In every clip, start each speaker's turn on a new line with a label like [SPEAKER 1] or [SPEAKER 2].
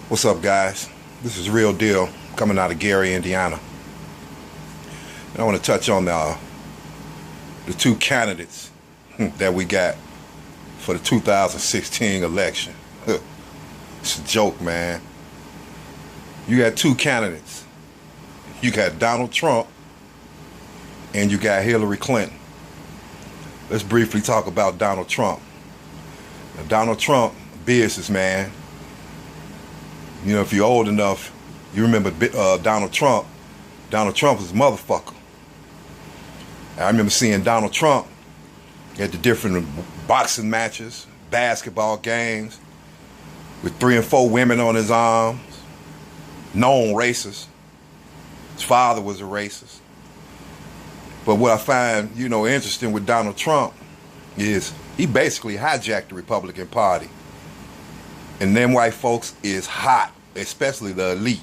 [SPEAKER 1] What's up, guys? This is Real Deal coming out of Gary, Indiana. And I want to touch on the two candidates that we got for the 2016 election. It's a joke, man. You got two candidates. You got Donald Trump and you got Hillary Clinton. Let's briefly talk about Donald Trump. Now, Donald Trump, businessman. You know, if you're old enough, you remember Donald Trump. Donald Trump was a motherfucker. I remember seeing Donald Trump at the different boxing matches, basketball games, with 3 and 4 women on his arms, known racist. His father was a racist. But what I find, interesting with Donald Trump is he basically hijacked the Republican Party. And them white folks is hot, especially the elite.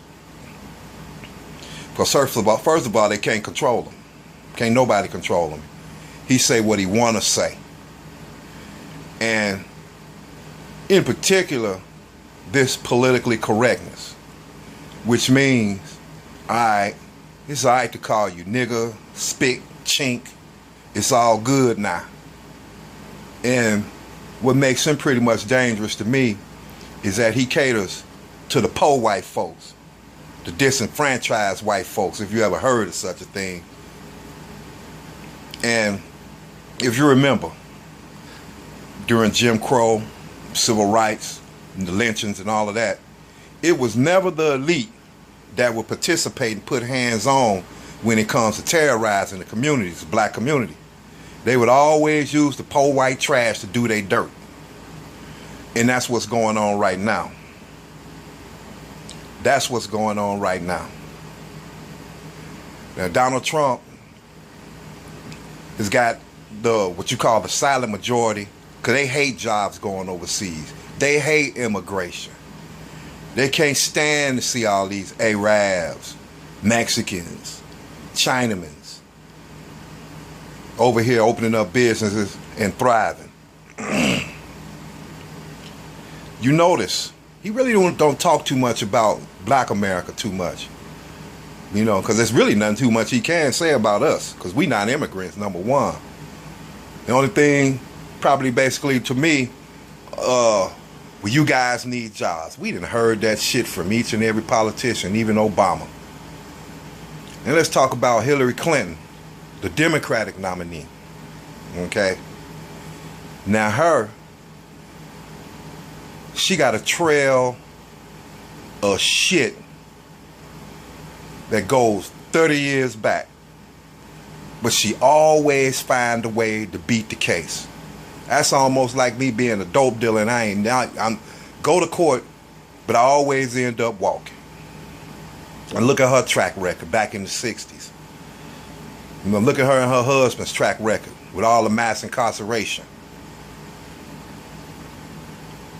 [SPEAKER 1] Because first of all, they can't control him. Can't nobody control him. He say what he want to say. And in particular, this politically correctness, which means, it's all right to call you nigger, spick, chink. It's all good now. And what makes him pretty much dangerous to me is that he caters to the poor white folks, the disenfranchised white folks, if you ever heard of such a thing. And if you remember, during Jim Crow, civil rights, and the lynchings and all of that, it was never the elite that would participate and put hands on when it comes to terrorizing the communities, the black community. They would always use the poor white trash to do their dirt. And that's what's going on right now. That's what's going on right now. Now, Donald Trump has got what you call the silent majority, because they hate jobs going overseas. They hate immigration. They can't stand to see all these Arabs, Mexicans, Chinamans over here opening up businesses and thriving. You notice, he really don't talk too much about black America too much. Because there's really nothing too much he can say about us, because we not immigrants, number one. The only thing, probably basically to me, well, you guys need jobs. We done heard that shit from each and every politician, even Obama. And let's talk about Hillary Clinton, the Democratic nominee. Okay? Now she got a trail of shit that goes 30 years back. But she always find a way to beat the case. That's almost like me being a dope dealer and I'm go to court, but I always end up walking. And look at her track record back in the 60s. Look at her and her husband's track record with all the mass incarceration.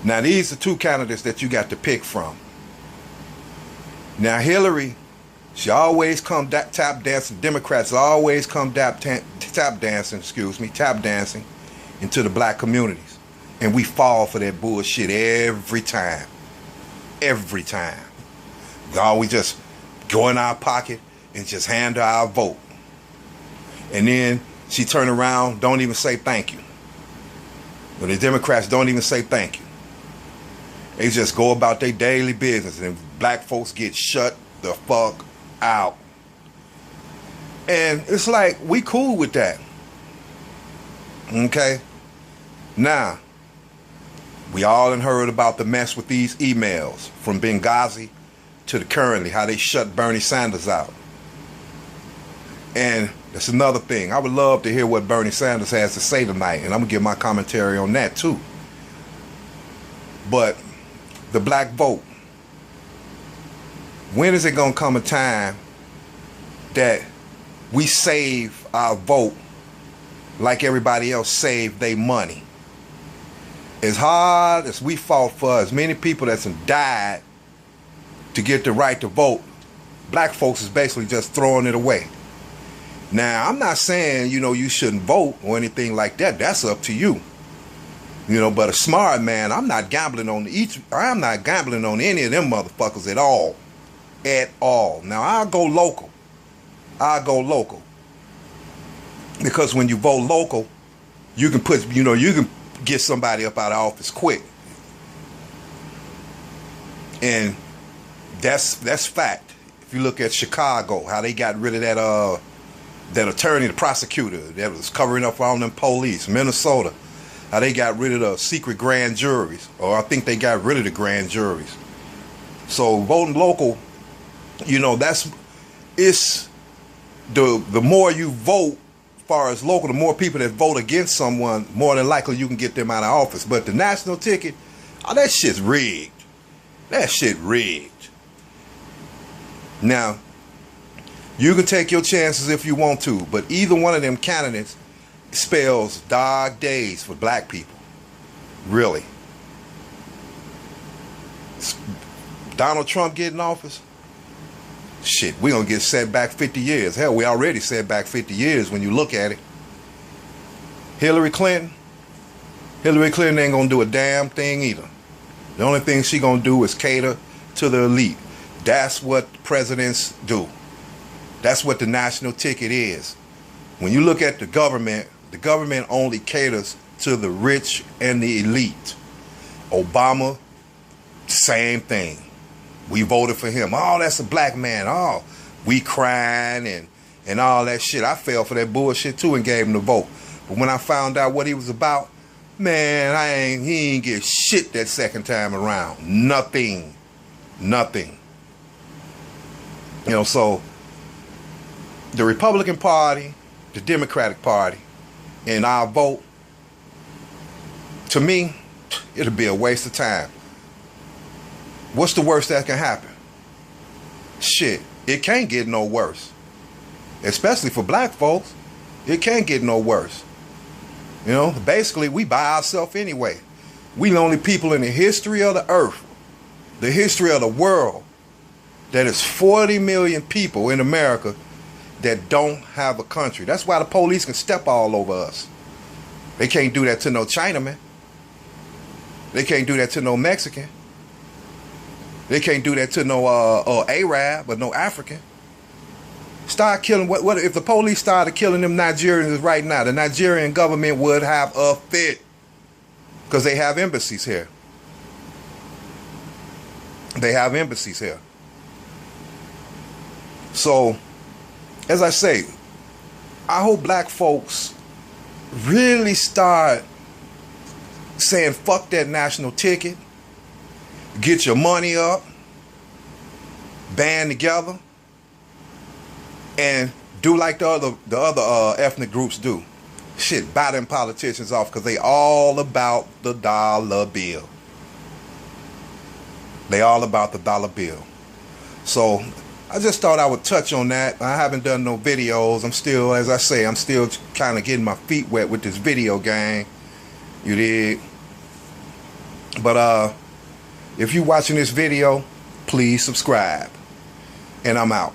[SPEAKER 1] Now, these are two candidates that you got to pick from. Now, Hillary, she always come tap dancing. Democrats always come tap dancing into the black communities. And we fall for that bullshit every time. Every time. We just go in our pocket and just hand her our vote. And then she turn around, don't even say thank you. But the Democrats don't even say thank you. They just go about their daily business, and black folks get shut the fuck out. And it's like, we cool with that. Okay? Now, we all done heard about the mess with these emails from Benghazi to the currently, how they shut Bernie Sanders out. And that's another thing. I would love to hear what Bernie Sanders has to say tonight, and I'm going to give my commentary on that too. But the black vote, when is it going to come a time that we save our vote like everybody else saved their money? As hard as we fought for as many people that's died to get the right to vote, black folks is basically just throwing it away. Now, I'm not saying, you shouldn't vote or anything like that. That's up to you. You know, but a smart man, I'm not gambling on any of them motherfuckers at all. At all. Now I'll go local. Because when you vote local, you can you can get somebody up out of office quick. And that's fact. If you look at Chicago, how they got rid of that attorney, the prosecutor that was covering up for all them police. Minnesota, how they got rid of the secret grand juries, or I think they got rid of the grand juries. So voting local, you know, it's the more you vote, as far as local, the more people that vote against someone, more than likely you can get them out of office. But the national ticket, oh, that shit's rigged. That shit rigged. Now, you can take your chances if you want to, but either one of them candidates spells dark days for black people. Really. Donald Trump getting office? Shit, we're going to get set back 50 years. Hell, we already set back 50 years when you look at it. Hillary Clinton ain't going to do a damn thing either. The only thing she going to do is cater to the elite. That's what presidents do. That's what the national ticket is. When you look at the government only caters to the rich and the elite. Obama, same thing. We voted for him. Oh, that's a black man. Oh, we crying and all that shit. I fell for that bullshit too and gave him the vote. But when I found out what he was about, man, he ain't get shit that second time around. Nothing. You know, so the Republican Party, the Democratic Party, and our vote, to me, it'll be a waste of time. What's the worst that can happen? Shit, it can't get no worse. Especially for black folks, it can't get no worse. You know, basically, we by ourselves anyway. We the only people in the history of the earth, the history of the world, that is 40 million people in America that don't have a country. That's why the police can step all over us. They can't do that to no Chinaman. They can't do that to no Mexican. They can't do that to no Arab or no African. Start killing. What if the police started killing them Nigerians right now? The Nigerian government would have a fit because they have embassies here. They have embassies here. So, as I say, I hope black folks really start saying fuck that national ticket, get your money up, band together, and do like the other ethnic groups do. Shit, buy them politicians off because they all about the dollar bill. They all about the dollar bill. So I just thought I would touch on that. I haven't done no videos. I'm still, as I say, I'm still kind of getting my feet wet with this video game. You dig? But if you're watching this video, please subscribe. And I'm out.